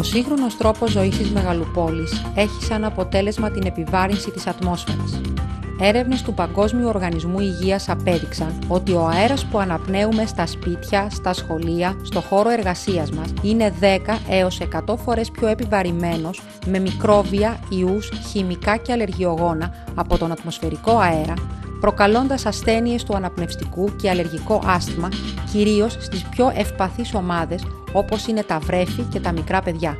Ο σύγχρονος τρόπος ζωής της μεγαλοπόλης έχει σαν αποτέλεσμα την επιβάρυνση της ατμόσφαιρας. Έρευνες του Παγκόσμιου Οργανισμού Υγείας απέδειξαν ότι ο αέρας που αναπνέουμε στα σπίτια, στα σχολεία, στο χώρο εργασίας μας είναι 10 έως 100 φορές πιο επιβαρημένος με μικρόβια, ιούς, χημικά και αλλεργιογόνα από τον ατμοσφαιρικό αέρα, προκαλώντας ασθένειες του αναπνευστικού και αλλεργικό άσθμα, κυρίως στις πιο ευπαθείς ομάδες όπως είναι τα βρέφη και τα μικρά παιδιά.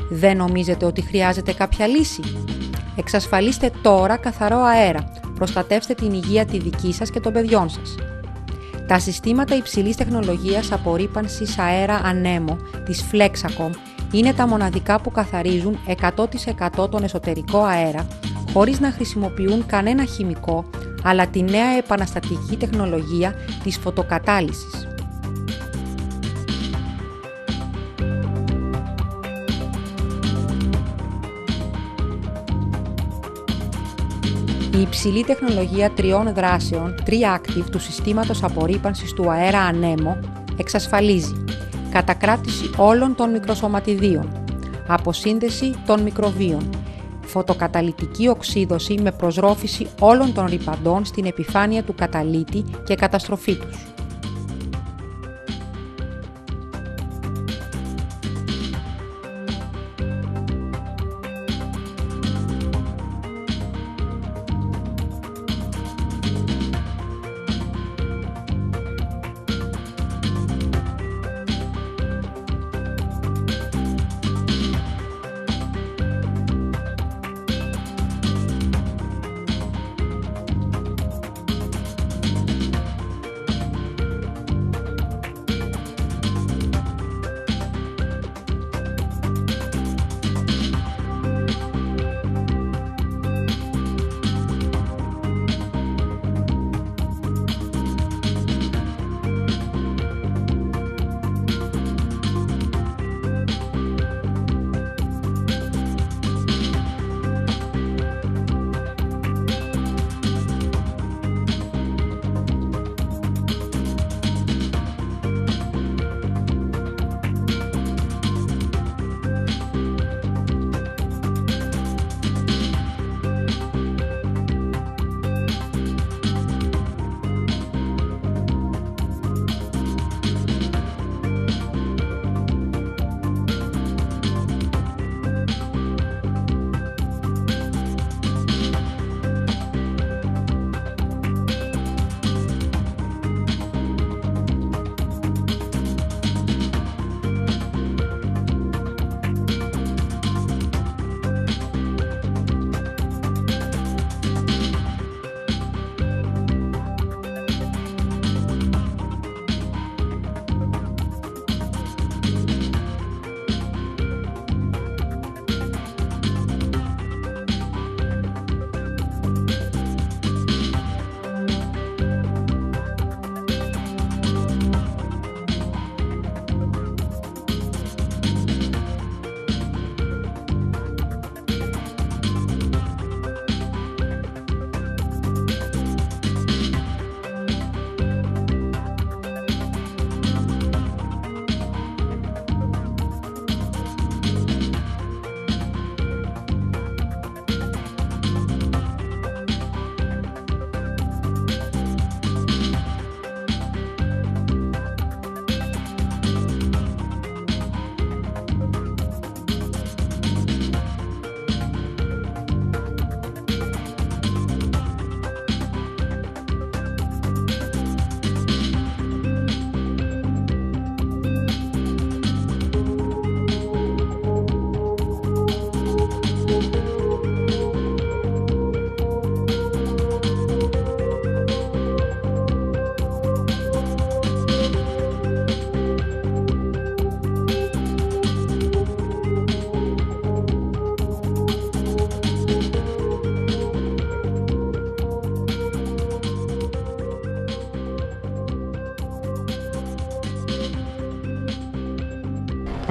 Δεν νομίζετε ότι χρειάζεται κάποια λύση? Εξασφαλίστε τώρα καθαρό αέρα. Προστατεύστε την υγεία τη δική σας και των παιδιών σας. Τα συστήματα υψηλής τεχνολογίας απορρίπανσης αέρα ανέμο της Flexacom είναι τα μοναδικά που καθαρίζουν 100% τον εσωτερικό αέρα χωρίς να χρησιμοποιούν κανένα χημικό, αλλά τη νέα επαναστατική τεχνολογία της φωτοκατάλυσης. Η υψηλή τεχνολογία 3 δράσεων, Tri-Active του συστήματος απορρίπανσης του αέρα ανέμο, εξασφαλίζει κατακράτηση όλων των μικροσωματιδίων, αποσύνδεση των μικροβίων, φωτοκαταλυτική οξύδωση με προσρόφηση όλων των ρυπαντών στην επιφάνεια του καταλύτη και καταστροφή τους.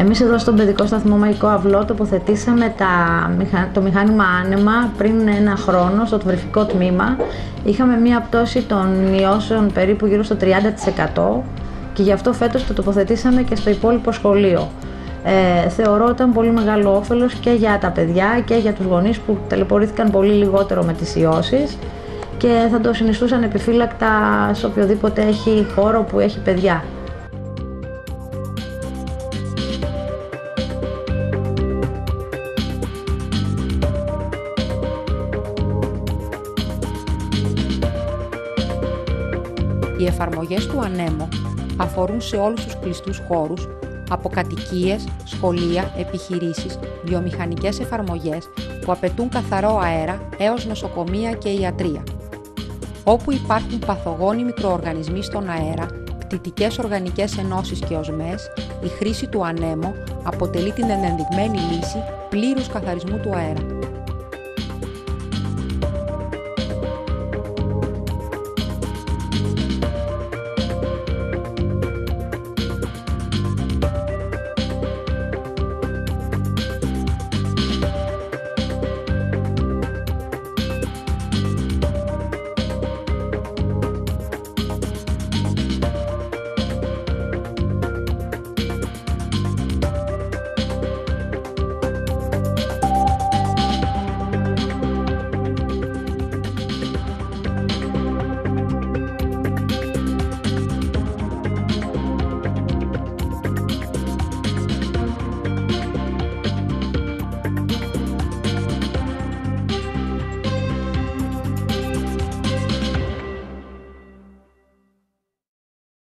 Εμείς εδώ στον παιδικό σταθμό Μαγικό Αυλό τοποθετήσαμε το μηχάνημα άνεμα πριν ένα χρόνο στο βρεφικό τμήμα. Είχαμε μία πτώση των μειώσεων περίπου γύρω στο 30% και γι' αυτό φέτος το τοποθετήσαμε και στο υπόλοιπο σχολείο. Θεωρώ ήταν πολύ μεγάλο όφελος και για τα παιδιά και για τους γονείς που ταλαιπωρήθηκαν πολύ λιγότερο με τις ιώσεις και θα το συνιστούσαν επιφύλακτα σε οποιοδήποτε έχει χώρο που έχει παιδιά. Οι εφαρμογές του ανέμου αφορούν σε όλους τους κλειστούς χώρους, από κατοικίες, σχολεία, επιχειρήσεις, βιομηχανικές εφαρμογές που απαιτούν καθαρό αέρα έως νοσοκομεία και ιατρεία. Όπου υπάρχουν παθογόνοι μικροοργανισμοί στον αέρα, πτυτικές οργανικές ενώσεις και οσμές, η χρήση του ανέμου αποτελεί την ενδεδειγμένη λύση πλήρους καθαρισμού του αέρα.